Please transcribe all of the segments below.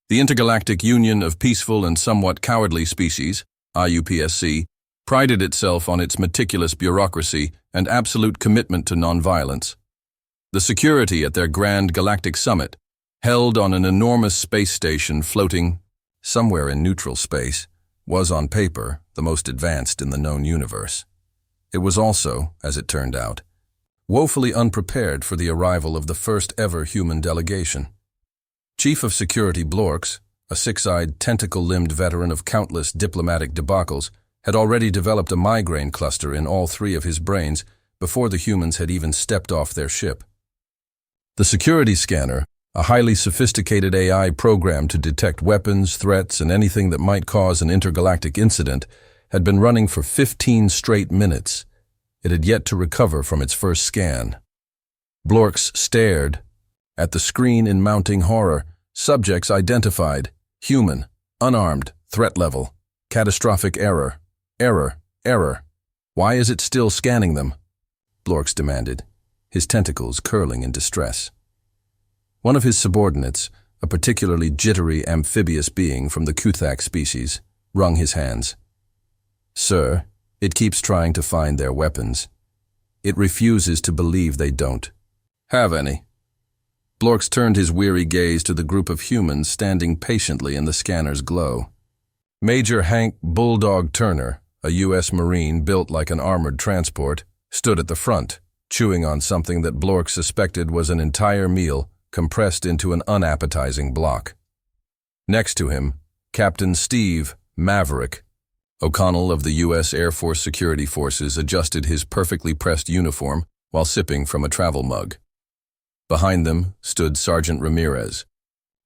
The Intergalactic Union of Peaceful and Somewhat Cowardly Species, IUPSC, prided itself on its meticulous bureaucracy and absolute commitment to nonviolence. The security at their grand galactic summit, held on an enormous space station floating somewhere in neutral space, was on paper the most advanced in the known universe. It was also, as it turned out, woefully unprepared for the arrival of the first-ever human delegation. Chief of Security Blorks, a six-eyed, tentacle-limbed veteran of countless diplomatic debacles, had already developed a migraine cluster in all three of his brains before the humans had even stepped off their ship. The security scanner, a highly sophisticated AI program to detect weapons, threats, and anything that might cause an intergalactic incident, had been running for 15 straight minutes. It had yet to recover from its first scan. Blorks stared at the screen in mounting horror. Subjects identified. Human. Unarmed. Threat level. Catastrophic error. Error. Why is it still scanning them? Blorks demanded, his tentacles curling in distress. One of his subordinates, a particularly jittery amphibious being from the Kuthak species, wrung his hands. Sir, it keeps trying to find their weapons. It refuses to believe they don't have any. Blorks turned his weary gaze to the group of humans standing patiently in the scanner's glow. Major Hank Bulldog Turner, a U.S. Marine built like an armored transport, stood at the front, chewing on something that Blorks suspected was an entire meal compressed into an unappetizing block. Next to him, Captain Steve Maverick O'Connell of the U.S. Air Force Security Forces adjusted his perfectly pressed uniform while sipping from a travel mug. Behind them stood Sergeant Ramirez,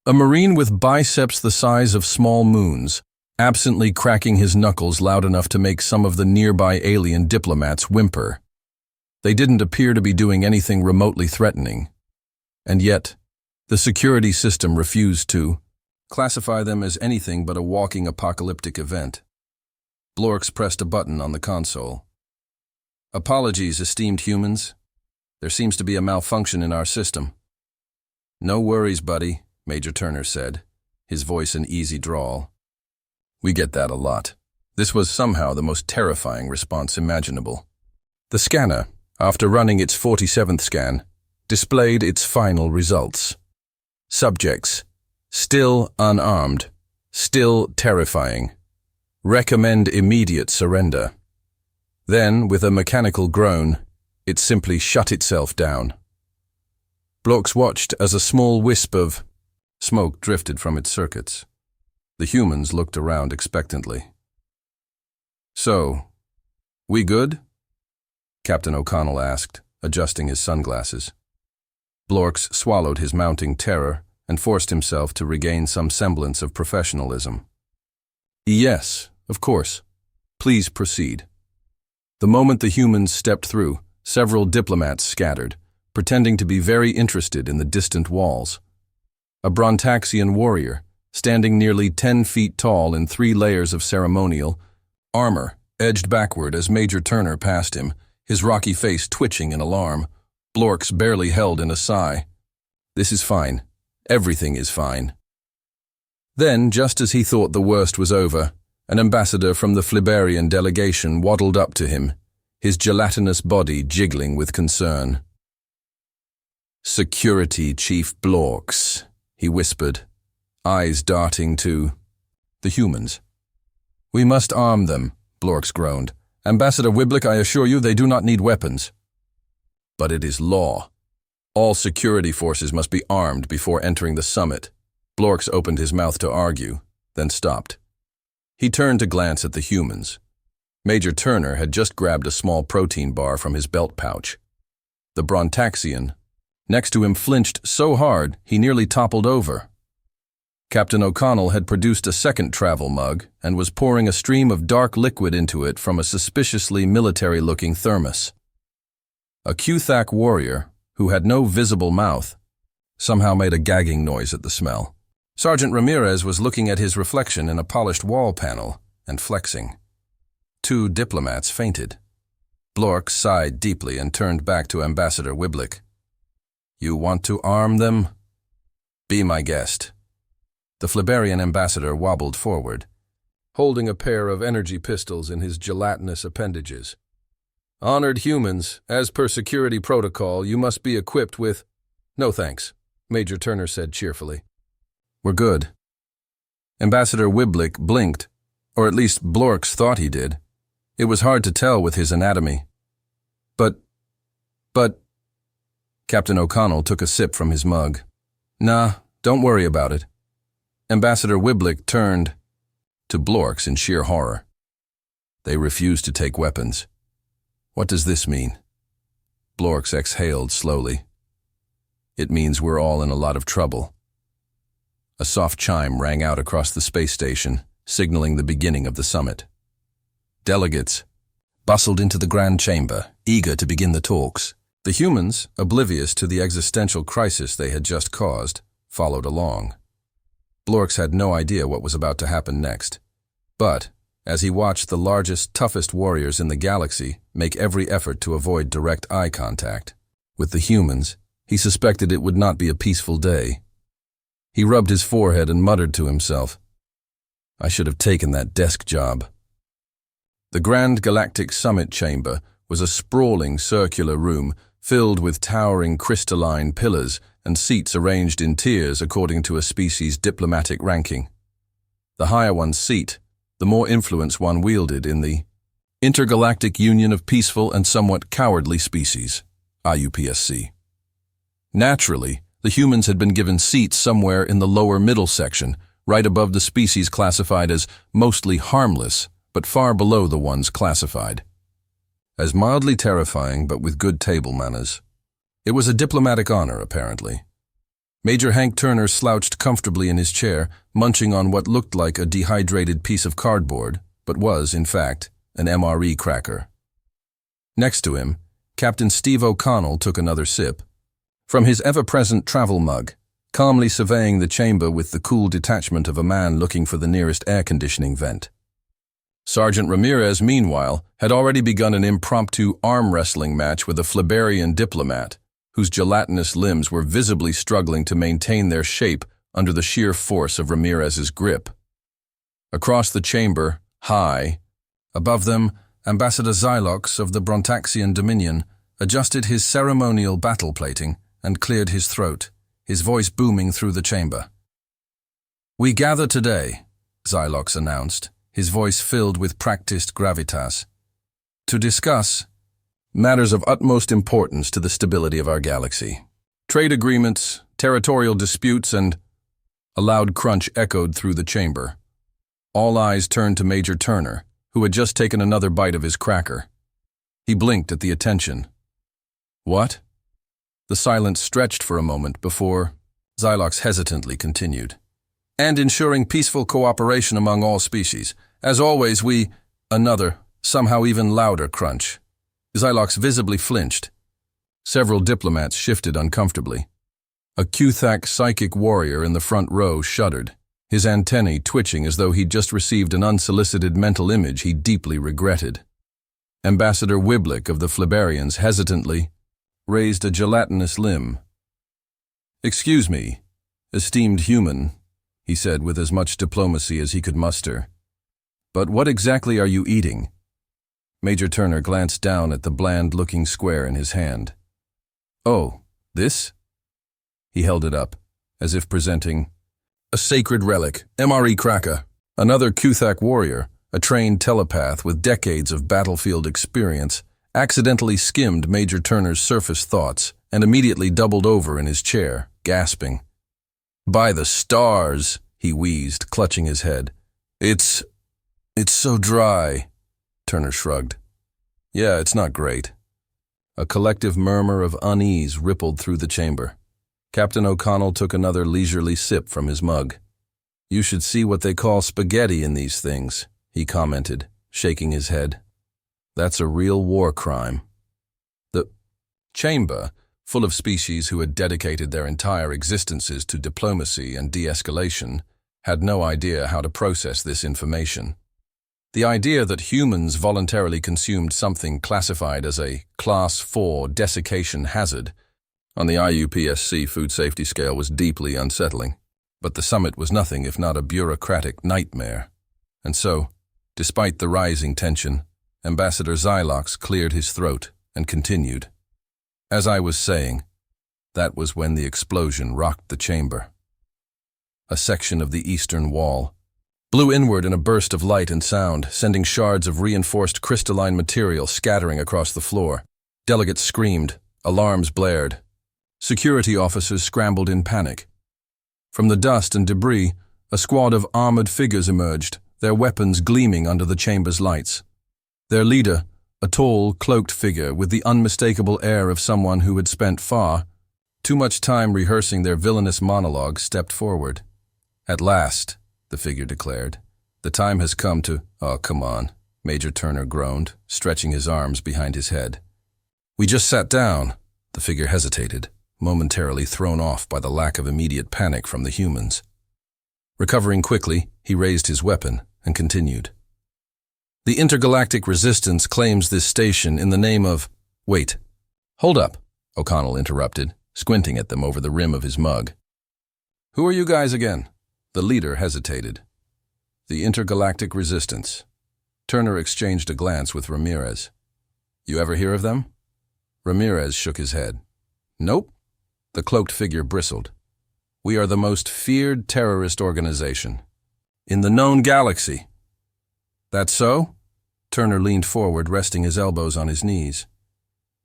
a Marine with biceps the size of small moons, absently cracking his knuckles loud enough to make some of the nearby alien diplomats whimper. They didn't appear to be doing anything remotely threatening. And yet, the security system refused to classify them as anything but a walking apocalyptic event. Blorks pressed a button on the console. Apologies, esteemed humans. There seems to be a malfunction in our system. No worries, buddy, Major Turner said, his voice an easy drawl. We get that a lot. This was somehow the most terrifying response imaginable. The scanner, after running its 47th scan, displayed its final results. Subjects, still unarmed, still terrifying. Recommend immediate surrender. Then, with a mechanical groan, it simply shut itself down. Blorks watched as a small wisp of smoke drifted from its circuits. The humans looked around expectantly. So, we good? Captain O'Connell asked, adjusting his sunglasses. Blorks swallowed his mounting terror and forced himself to regain some semblance of professionalism. Yes, of course. Please proceed. The moment the humans stepped through, several diplomats scattered, pretending to be very interested in the distant walls. A Brontaxian warrior, standing nearly 10 feet tall in 3 layers of ceremonial armor, edged backward as Major Turner passed him, his rocky face twitching in alarm. Blorks barely held in a sigh. This is fine. Everything is fine. Then, just as he thought the worst was over, an ambassador from the Fliberian delegation waddled up to him, his gelatinous body jiggling with concern. Security Chief Blorks, he whispered, eyes darting to the humans. We must arm them, Blorks groaned. Ambassador Wiblick, I assure you they do not need weapons. But it is law. All security forces must be armed before entering the summit. Blorks opened his mouth to argue, then stopped. He turned to glance at the humans. Major Turner had just grabbed a small protein bar from his belt pouch. The Brontaxian next to him flinched so hard he nearly toppled over. Captain O'Connell had produced a second travel mug and was pouring a stream of dark liquid into it from a suspiciously military-looking thermos. A Kuthak warrior, who had no visible mouth, somehow made a gagging noise at the smell. Sergeant Ramirez was looking at his reflection in a polished wall panel and flexing. 2 diplomats fainted. Blorks sighed deeply and turned back to Ambassador Wiblick. You want to arm them? Be my guest. The Fliberian ambassador wobbled forward, holding a pair of energy pistols in his gelatinous appendages. "Honored humans, as per security protocol, you must be equipped with—" "No thanks," Major Turner said cheerfully. "We're good." Ambassador Wiblick blinked, or at least Blorks thought he did. It was hard to tell with his anatomy. But... Captain O'Connell took a sip from his mug. "Nah, don't worry about it." Ambassador Wiblick turned to Blorks in sheer horror. "They refuse to take weapons. What does this mean?" Blorks exhaled slowly. "It means we're all in a lot of trouble." A soft chime rang out across the space station, signaling the beginning of the summit. Delegates bustled into the grand chamber, eager to begin the talks. The humans, oblivious to the existential crisis they had just caused, followed along. Blorks had no idea what was about to happen next. But, as he watched the largest, toughest warriors in the galaxy make every effort to avoid direct eye contact with the humans, he suspected it would not be a peaceful day. He rubbed his forehead and muttered to himself, "I should have taken that desk job." The Grand Galactic Summit Chamber was a sprawling circular room filled with towering crystalline pillars and seats arranged in tiers according to a species' diplomatic ranking. The higher one's seat, the more influence one wielded in the Intergalactic Union of Peaceful and Somewhat Cowardly Species, IUPSC. Naturally, the humans had been given seats somewhere in the lower middle section, right above the species classified as mostly harmless, but far below the ones classified as mildly terrifying but with good table manners. It was a diplomatic honor, apparently. Major Hank Turner slouched comfortably in his chair, munching on what looked like a dehydrated piece of cardboard, but was, in fact, an MRE cracker. Next to him, Captain Steve O'Connell took another sip. From his ever-present travel mug, calmly surveying the chamber with the cool detachment of a man looking for the nearest air-conditioning vent. Sergeant Ramirez, meanwhile, had already begun an impromptu arm-wrestling match with a Fliberian diplomat, whose gelatinous limbs were visibly struggling to maintain their shape under the sheer force of Ramirez's grip. Across the chamber, high, above them, Ambassador Xylox of the Brontaxian Dominion adjusted his ceremonial battle plating and cleared his throat, his voice booming through the chamber. "We gather today," Xylox announced, his voice filled with practiced gravitas, "to discuss matters of utmost importance to the stability of our galaxy. Trade agreements, territorial disputes, and—" A loud crunch echoed through the chamber. All eyes turned to Major Turner, who had just taken another bite of his cracker. He blinked at the attention. "What?" The silence stretched for a moment before Xylox hesitantly continued. "And ensuring peaceful cooperation among all species. As always, we—" Another, somehow even louder crunch. Xylox visibly flinched. Several diplomats shifted uncomfortably. A Cuthak psychic warrior in the front row shuddered, his antennae twitching as though he'd just received an unsolicited mental image he deeply regretted. Ambassador Wiblick of the Fliberians hesitantly raised a gelatinous limb. "Excuse me, esteemed human," he said with as much diplomacy as he could muster, "but what exactly are you eating?" Major Turner glanced down at the bland-looking square in his hand. "Oh, this?" He held it up, as if presenting a sacred relic, MRE cracker. Another Cuthak warrior, a trained telepath with decades of battlefield experience, accidentally skimmed Major Turner's surface thoughts and immediately doubled over in his chair, gasping. "By the stars," he wheezed, clutching his head. It's so dry." Turner shrugged. "Yeah, it's not great." A collective murmur of unease rippled through the chamber. Captain O'Connell took another leisurely sip from his mug. "You should see what they call spaghetti in these things," he commented, shaking his head. "That's a real war crime." The chamber, full of species who had dedicated their entire existences to diplomacy and de-escalation, had no idea how to process this information. The idea that humans voluntarily consumed something classified as a Class 4 desiccation hazard on the IUPSC food safety scale was deeply unsettling. But the summit was nothing if not a bureaucratic nightmare. And so, despite the rising tension, Ambassador Xylox cleared his throat and continued. As I was saying, that was when the explosion rocked the chamber. A section of the eastern wall blew inward in a burst of light and sound, sending shards of reinforced crystalline material scattering across the floor. Delegates screamed, alarms blared. Security officers scrambled in panic. From the dust and debris, a squad of armored figures emerged, their weapons gleaming under the chamber's lights. Their leader, a tall, cloaked figure with the unmistakable air of someone who had spent far too much time rehearsing their villainous monologue, stepped forward. At last, the figure declared. The time has come to— "Oh, come on," Major Turner groaned, stretching his arms behind his head. "We just sat down." The figure hesitated, momentarily thrown off by the lack of immediate panic from the humans. Recovering quickly, he raised his weapon and continued. "The Intergalactic Resistance claims this station in the name of—" "Wait. Hold up," O'Connell interrupted, squinting at them over the rim of his mug. "Who are you guys again?" The leader hesitated. "The Intergalactic Resistance." Turner exchanged a glance with Ramirez. "You ever hear of them?" Ramirez shook his head. "Nope." The cloaked figure bristled. "We are the most feared terrorist organization in the known galaxy." "That so?" Turner leaned forward, resting his elbows on his knees.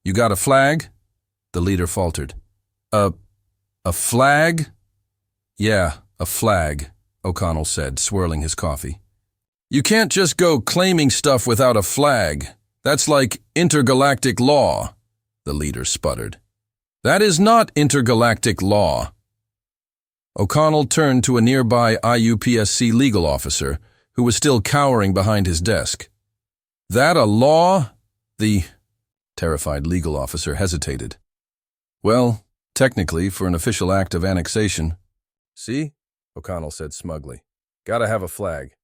"You got a flag?" The leader faltered. A flag?" "Yeah, a flag," O'Connell said, swirling his coffee. "You can't just go claiming stuff without a flag. That's like intergalactic law," the leader sputtered. "That is not intergalactic law." O'Connell turned to a nearby IUPSC legal officer, who was still cowering behind his desk. "That a law?" The terrified legal officer hesitated. "Well, technically, for an official act of annexation." "See?" O'Connell said smugly. "Gotta have a flag."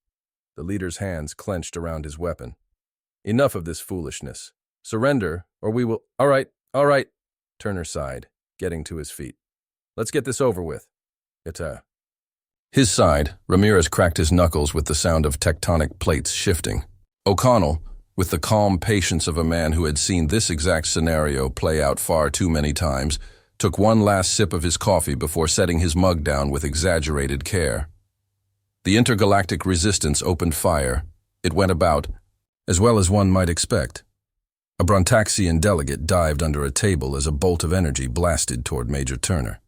The leader's hands clenched around his weapon. "Enough of this foolishness. Surrender, or we will—" All right, Turner sighed, getting to his feet. "Let's get this over with." His side, Ramirez cracked his knuckles with the sound of tectonic plates shifting. O'Connell, with the calm patience of a man who had seen this exact scenario play out far too many times, took one last sip of his coffee before setting his mug down with exaggerated care. The Intergalactic Resistance opened fire. It went about, as well as one might expect. A Brontaxian delegate dived under a table as a bolt of energy blasted toward Major Turner.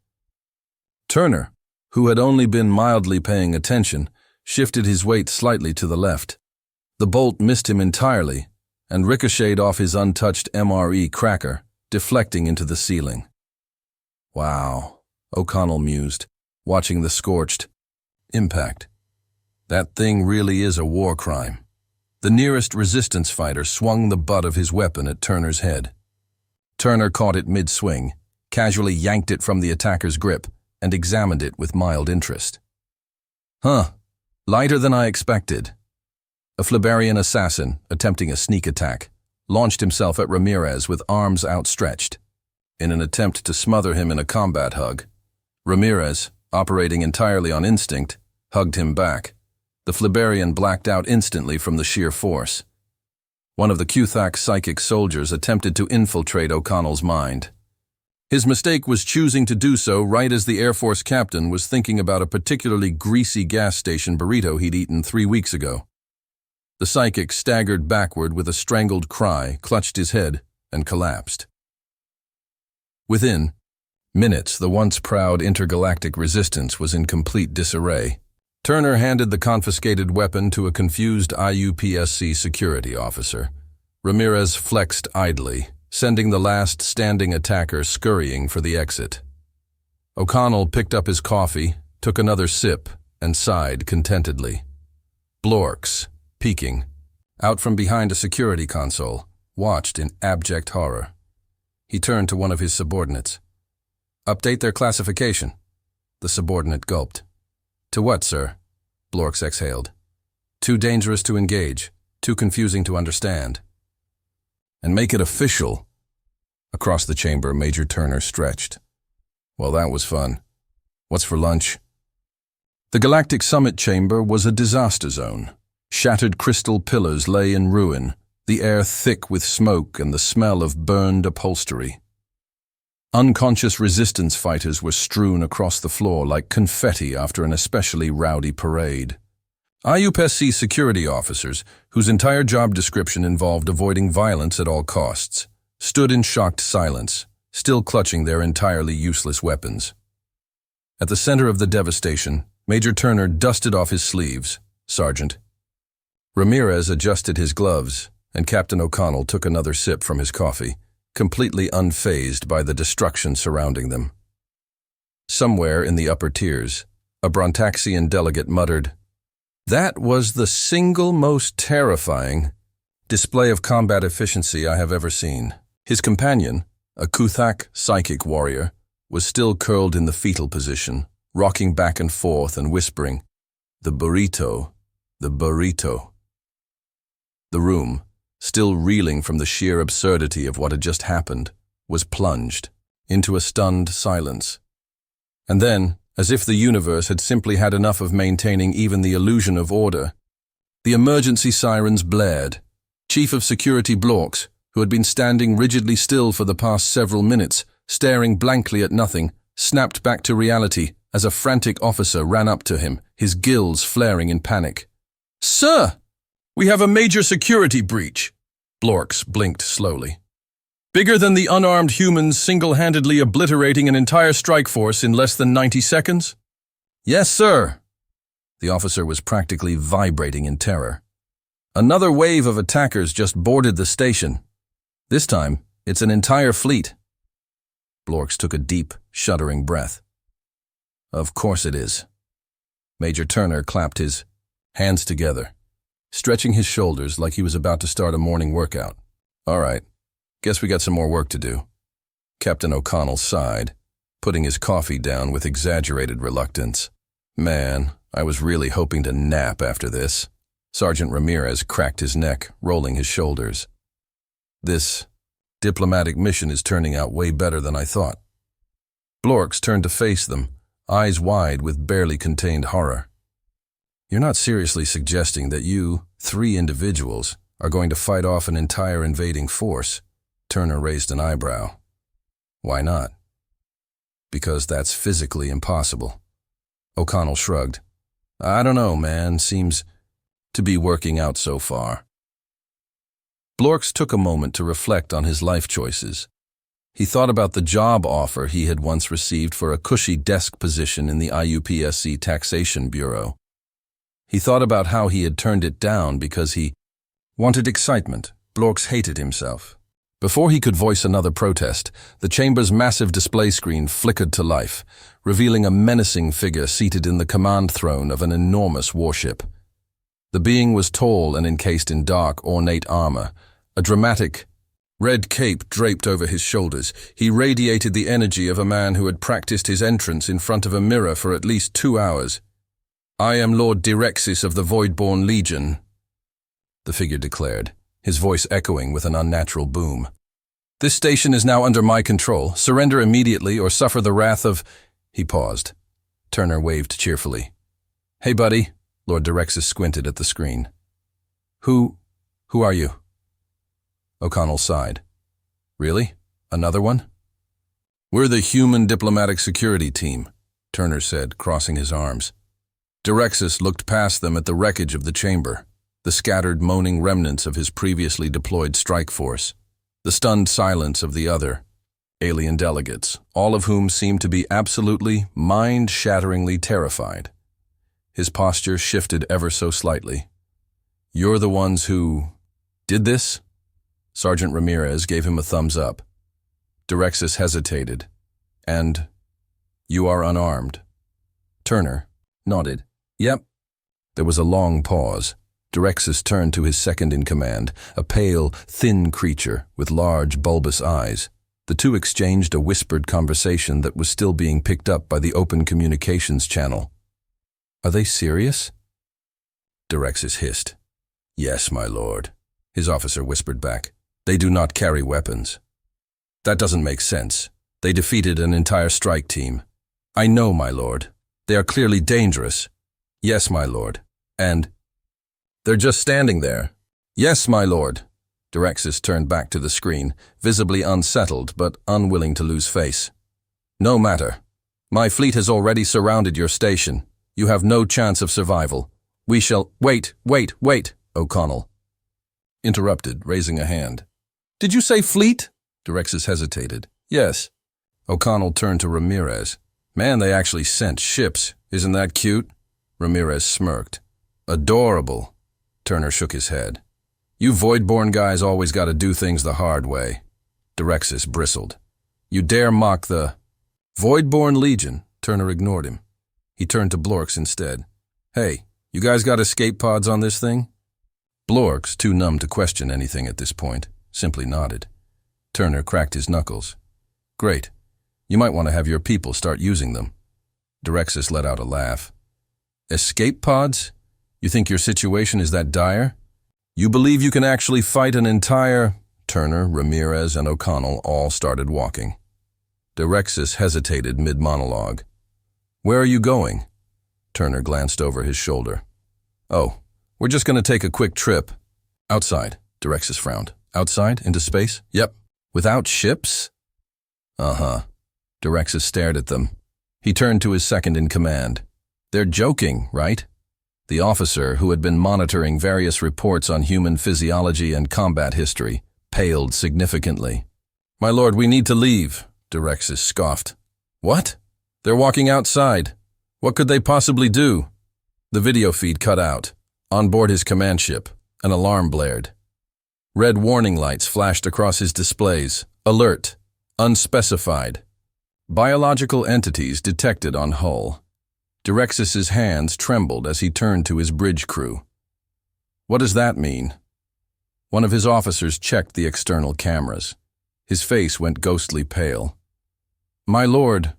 Turner, who had only been mildly paying attention, shifted his weight slightly to the left. The bolt missed him entirely and ricocheted off his untouched MRE cracker, deflecting into the ceiling. "Wow," O'Connell mused, watching the scorched impact. "That thing really is a war crime." The nearest resistance fighter swung the butt of his weapon at Turner's head. Turner caught it mid-swing, casually yanked it from the attacker's grip, and examined it with mild interest. "Huh, lighter than I expected." A Fliberian assassin, attempting a sneak attack, launched himself at Ramirez with arms outstretched. In an attempt to smother him in a combat hug, Ramirez, operating entirely on instinct, hugged him back. The Fliberian blacked out instantly from the sheer force. One of the Cuthak psychic soldiers attempted to infiltrate O'Connell's mind. His mistake was choosing to do so right as the Air Force captain was thinking about a particularly greasy gas station burrito he'd eaten 3 weeks ago. The psychic staggered backward with a strangled cry, clutched his head, and collapsed. Within minutes, the once proud Intergalactic Resistance was in complete disarray. Turner handed the confiscated weapon to a confused IUPSC security officer. Ramirez flexed idly, sending the last standing attacker scurrying for the exit. O'Connell picked up his coffee, took another sip, and sighed contentedly. Blorks, peeking, out from behind a security console, watched in abject horror. He turned to one of his subordinates. "Update their classification." The subordinate gulped. "To what, sir?" Blorks exhaled. "Too dangerous to engage, too confusing to understand." "And make it official." Across the chamber, Major Turner stretched. "Well, that was fun. What's for lunch?" The Galactic Summit Chamber was a disaster zone. Shattered crystal pillars lay in ruin, the air thick with smoke and the smell of burned upholstery. Unconscious resistance fighters were strewn across the floor like confetti after an especially rowdy parade. IUPSC security officers, whose entire job description involved avoiding violence at all costs, stood in shocked silence, still clutching their entirely useless weapons. At the center of the devastation, Major Turner dusted off his sleeves. "Sergeant." Ramirez adjusted his gloves, and Captain O'Connell took another sip from his coffee, completely unfazed by the destruction surrounding them. Somewhere in the upper tiers, a Brontaxian delegate muttered, "That was the single most terrifying display of combat efficiency I have ever seen." His companion, a Kuthak psychic warrior, was still curled in the fetal position, rocking back and forth and whispering, "The burrito, the burrito." The room, still reeling from the sheer absurdity of what had just happened, was plunged into a stunned silence. And then, as if the universe had simply had enough of maintaining even the illusion of order, the emergency sirens blared. Chief of Security Blorks, who had been standing rigidly still for the past several minutes, staring blankly at nothing, snapped back to reality as a frantic officer ran up to him, his gills flaring in panic. "Sir! We have a major security breach." Blorks blinked slowly. "Bigger than the unarmed humans single-handedly obliterating an entire strike force in less than 90 seconds? "Yes, sir." The officer was practically vibrating in terror. "Another wave of attackers just boarded the station. This time, it's an entire fleet." Blorks took a deep, shuddering breath. "Of course it is." Major Turner clapped his hands together, stretching his shoulders like he was about to start a morning workout. "All right, guess we got some more work to do." Captain O'Connell sighed, putting his coffee down with exaggerated reluctance. "Man, I was really hoping to nap after this." Sergeant Ramirez cracked his neck, rolling his shoulders. "This diplomatic mission is turning out way better than I thought." Blorks turned to face them, eyes wide with barely contained horror. "You're not seriously suggesting that you, 3 individuals, are going to fight off an entire invading force?" Turner raised an eyebrow. "Why not?" "Because that's physically impossible." O'Connell shrugged. "I don't know, man. Seems to be working out so far." Blorks took a moment to reflect on his life choices. He thought about the job offer he had once received for a cushy desk position in the IUPSC Taxation Bureau. He thought about how he had turned it down because he wanted excitement. Blorks hated himself. Before he could voice another protest, the chamber's massive display screen flickered to life, revealing a menacing figure seated in the command throne of an enormous warship. The being was tall and encased in dark, ornate armor. A dramatic red cape draped over his shoulders. He radiated the energy of a man who had practiced his entrance in front of a mirror for at least 2 hours. "I am Lord Direxis of the Voidborn Legion," the figure declared, his voice echoing with an unnatural boom. "This station is now under my control. Surrender immediately or suffer the wrath of—" He paused. Turner waved cheerfully. "Hey, buddy." Lord Direxis squinted at the screen. Who are you?" O'Connell sighed. "Really? Another one?" "We're the Human Diplomatic Security Team," Turner said, crossing his arms. Direxis looked past them at the wreckage of the chamber, the scattered moaning remnants of his previously deployed strike force, the stunned silence of the other alien delegates, all of whom seemed to be absolutely, mind-shatteringly terrified. His posture shifted ever so slightly. "You're the ones who did this?" Sergeant Ramirez gave him a thumbs up. Direxis hesitated. "And you are unarmed?" Turner nodded. "Yep." There was a long pause. Direxis turned to his second-in-command, a pale, thin creature with large, bulbous eyes. The two exchanged a whispered conversation that was still being picked up by the open communications channel. "Are they serious?" Direxis hissed. "Yes, my lord," his officer whispered back. "They do not carry weapons." "That doesn't make sense. They defeated an entire strike team." "I know, my lord. They are clearly dangerous, Yes, my lord. And? They're just standing there. Yes, my lord. Direxis turned back to the screen, visibly unsettled but unwilling to lose face. No matter. My fleet has already surrounded your station. You have no chance of survival. We shall— Wait, O'Connell interrupted, raising a hand. Did you say fleet? Direxis hesitated. Yes. O'Connell turned to Ramirez. Man, they actually sent ships. Isn't that cute? Ramirez smirked. Adorable. Turner shook his head. You Voidborn guys always gotta do things the hard way. Direxis bristled. You dare mock the— Voidborn Legion. Turner ignored him. He turned to Blorks instead. Hey, you guys got escape pods on this thing? Blorks, too numb to question anything at this point, simply nodded. Turner cracked his knuckles. Great. You might want to have your people start using them. Direxis let out a laugh. Escape pods? You think your situation is that dire? You believe you can actually fight an entire— Turner, Ramirez, and O'Connell all started walking. Direxis hesitated mid-monologue. Where are you going? Turner glanced over his shoulder. Oh, we're just going to take a quick trip. Outside, Direxis frowned. Outside? Into space? Yep. Without ships? Uh-huh. Direxis stared at them. He turned to his second-in-command. They're joking, right? The officer, who had been monitoring various reports on human physiology and combat history, paled significantly. My lord, we need to leave, Direxis scoffed. What? They're walking outside. What could they possibly do? The video feed cut out. On board his command ship, an alarm blared. Red warning lights flashed across his displays. Alert. Unspecified. Biological entities detected on hull. Direxis's hands trembled as he turned to his bridge crew. What does that mean? One of his officers checked the external cameras. His face went ghostly pale. My lord.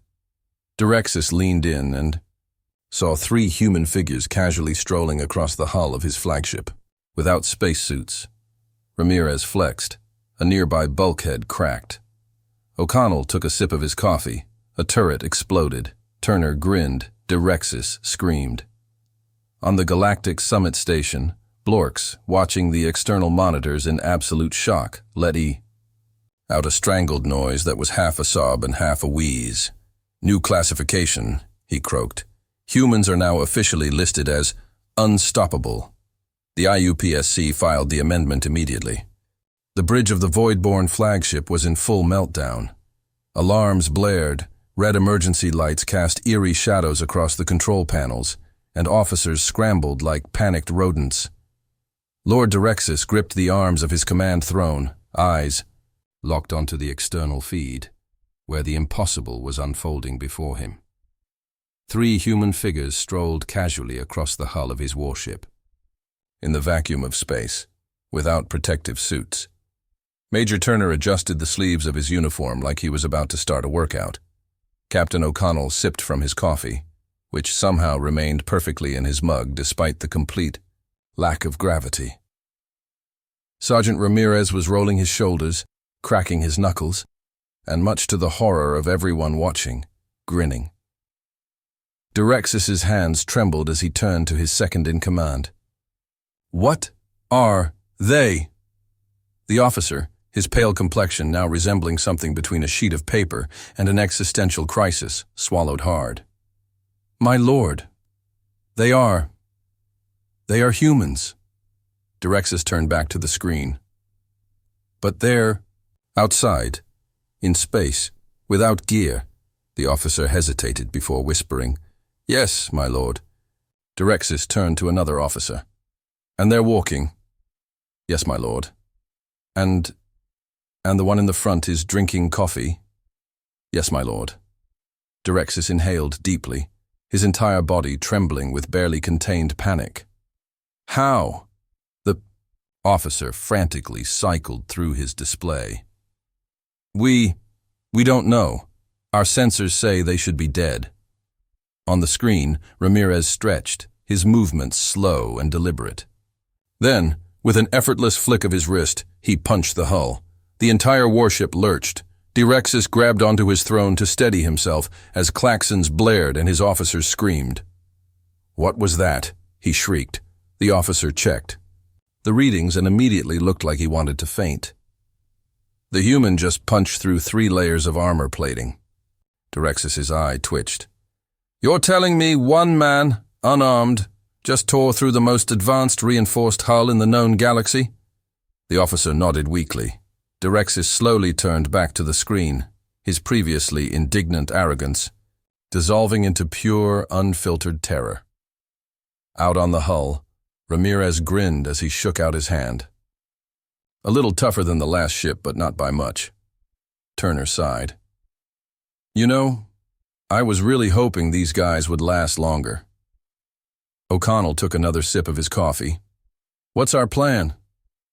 Direxis leaned in and saw 3 human figures casually strolling across the hull of his flagship, without spacesuits. Ramirez flexed. A nearby bulkhead cracked. O'Connell took a sip of his coffee. A turret exploded. Turner grinned. Direxis screamed. On the Galactic summit station, Blorks, watching the external monitors in absolute shock, let out a strangled noise that was half a sob and half a wheeze. New classification, he croaked. Humans are now officially listed as unstoppable. The IUPSC filed the amendment immediately. The bridge of the Voidborn flagship was in full meltdown. Alarms blared, red emergency lights cast eerie shadows across the control panels, and officers scrambled like panicked rodents. Lord Direxis gripped the arms of his command throne, eyes locked onto the external feed, where the impossible was unfolding before him. 3 human figures strolled casually across the hull of his warship. In the vacuum of space, without protective suits. Major Turner adjusted the sleeves of his uniform like he was about to start a workout. Captain O'Connell sipped from his coffee, which somehow remained perfectly in his mug despite the complete lack of gravity. Sergeant Ramirez was rolling his shoulders, cracking his knuckles, and much to the horror of everyone watching, grinning. Direxis's hands trembled as he turned to his second-in-command. What are they? The officer, his pale complexion now resembling something between a sheet of paper and an existential crisis, swallowed hard. My lord, they are humans. Direxis turned back to the screen. But they're outside, in space, without gear. The officer hesitated before whispering, Yes, my lord. Direxis turned to another officer. And they're walking. Yes, my lord. And the one in the front is drinking coffee? Yes, my lord. Direxis inhaled deeply, his entire body trembling with barely contained panic. How? The officer frantically cycled through his display. We don't know. Our sensors say they should be dead. On the screen, Ramirez stretched, his movements slow and deliberate. Then, with an effortless flick of his wrist, he punched the hull. The entire warship lurched. Direxis grabbed onto his throne to steady himself as klaxons blared and his officers screamed. "What was that?" he shrieked. The officer checked the readings and immediately looked like he wanted to faint. The human just punched through 3 layers of armor plating. Direxis's eye twitched. "You're telling me one man, unarmed, just tore through the most advanced reinforced hull in the known galaxy?" The officer nodded weakly. Direxis slowly turned back to the screen, his previously indignant arrogance dissolving into pure, unfiltered terror. Out on the hull, Ramirez grinned as he shook out his hand. "A little tougher than the last ship, but not by much." Turner sighed. "You know, I was really hoping these guys would last longer." O'Connell took another sip of his coffee. "What's our plan?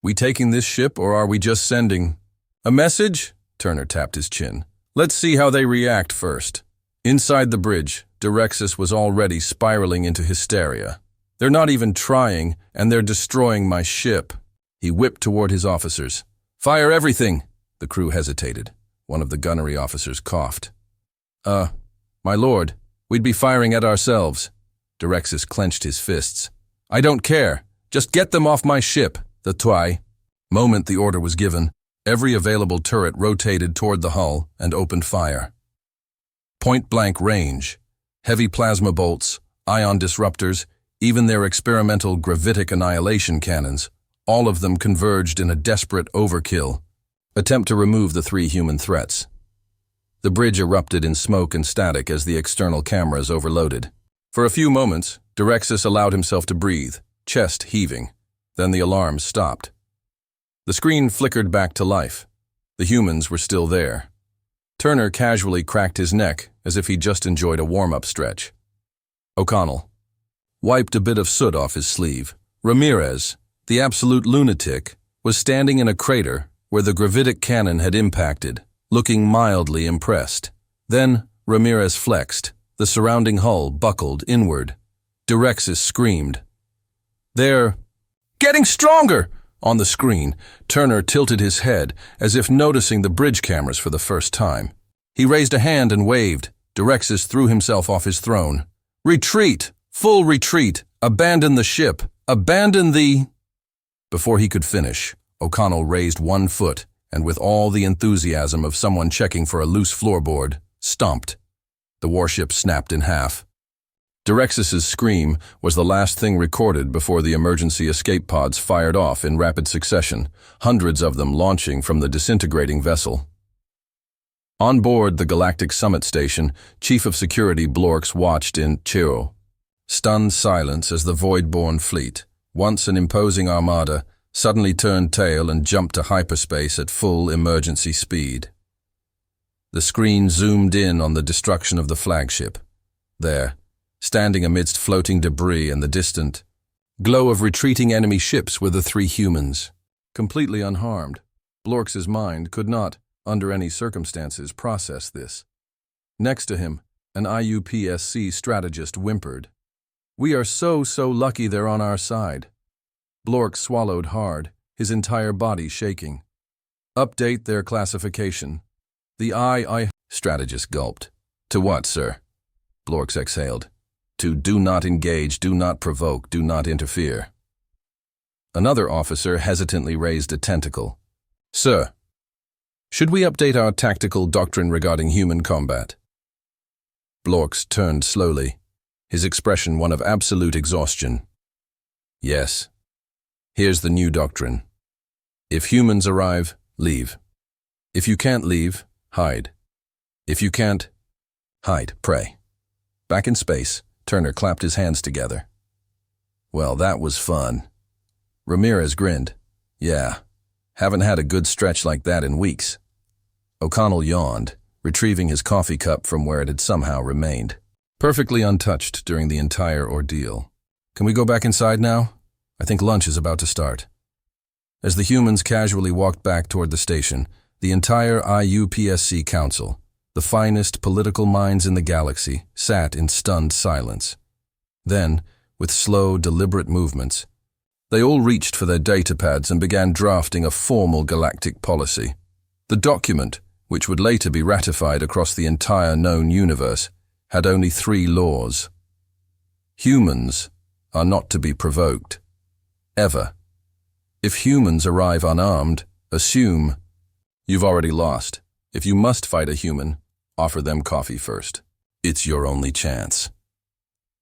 We taking this ship, or are we just sending a message?" Turner tapped his chin. "Let's see how they react first." Inside the bridge, Direxis was already spiraling into hysteria. "They're not even trying, and they're destroying my ship." He whipped toward his officers. "Fire everything!" The crew hesitated. One of the gunnery officers coughed. My lord, we'd be firing at ourselves." Direxis clenched his fists. "I don't care. Just get them off my ship." The moment the order was given, every available turret rotated toward the hull and opened fire. Point-blank range, heavy plasma bolts, ion disruptors, even their experimental gravitic annihilation cannons, all of them converged in a desperate overkill attempt to remove the 3 human threats. The bridge erupted in smoke and static as the external cameras overloaded. For a few moments, Direxis allowed himself to breathe, chest heaving. Then the alarms stopped. The screen flickered back to life. The humans were still there. Turner casually cracked his neck as if he'd just enjoyed a warm-up stretch. O'Connell wiped a bit of soot off his sleeve. Ramirez, the absolute lunatic, was standing in a crater where the gravitic cannon had impacted, looking mildly impressed. Then Ramirez flexed. The surrounding hull buckled inward. Direxis screamed. "They're getting stronger!" On the screen, Turner tilted his head as if noticing the bridge cameras for the first time. He raised a hand and waved. Direxis threw himself off his throne. "Retreat! Full retreat! Abandon the ship! Abandon the—" Before he could finish, O'Connell raised one foot and, with all the enthusiasm of someone checking for a loose floorboard, stomped. The warship snapped in half. Direxis's scream was the last thing recorded before the emergency escape pods fired off in rapid succession, hundreds of them launching from the disintegrating vessel. On board the Galactic Summit Station, Chief of Security Blorks watched in stunned silence as the void-born fleet, once an imposing armada, suddenly turned tail and jumped to hyperspace at full emergency speed. The screen zoomed in on the destruction of the flagship. There, standing amidst floating debris and the distant glow of retreating enemy ships, were the 3 humans. Completely unharmed, Blorks's mind could not, under any circumstances, process this. Next to him, an IUPSC strategist whimpered. "We are so lucky they're on our side." Blork swallowed hard, his entire body shaking. "Update their classification." The strategist gulped. "To what, sir?" Blorks exhaled. "To do not engage, do not provoke, do not interfere." Another officer hesitantly raised a tentacle. "Sir, should we update our tactical doctrine regarding human combat?" Blorks turned slowly, his expression one of absolute exhaustion. "Yes. Here's the new doctrine. If humans arrive, leave. If you can't leave, hide. If you can't, hide, pray." Back in space, Turner clapped his hands together. "Well, that was fun." Ramirez grinned. "Yeah, haven't had a good stretch like that in weeks." O'Connell yawned, retrieving his coffee cup from where it had somehow remained. Perfectly untouched during the entire ordeal. "Can we go back inside now? I think lunch is about to start." As the humans casually walked back toward the station, the entire IUPSC Council, the finest political minds in the galaxy, sat in stunned silence. Then, with slow, deliberate movements, they all reached for their datapads and began drafting a formal galactic policy. The document, which would later be ratified across the entire known universe, had only 3 laws. Humans are not to be provoked. Ever. If humans arrive unarmed, assume you've already lost. If you must fight a human, offer them coffee first. It's your only chance.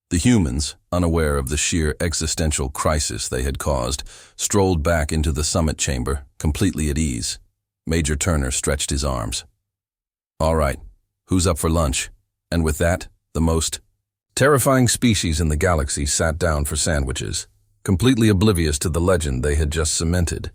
The humans, unaware of the sheer existential crisis they had caused, strolled back into the summit chamber, completely at ease. Major Turner stretched his arms. All right, who's up for lunch? And with that, the most terrifying species in the galaxy sat down for sandwiches, completely oblivious to the legend they had just cemented.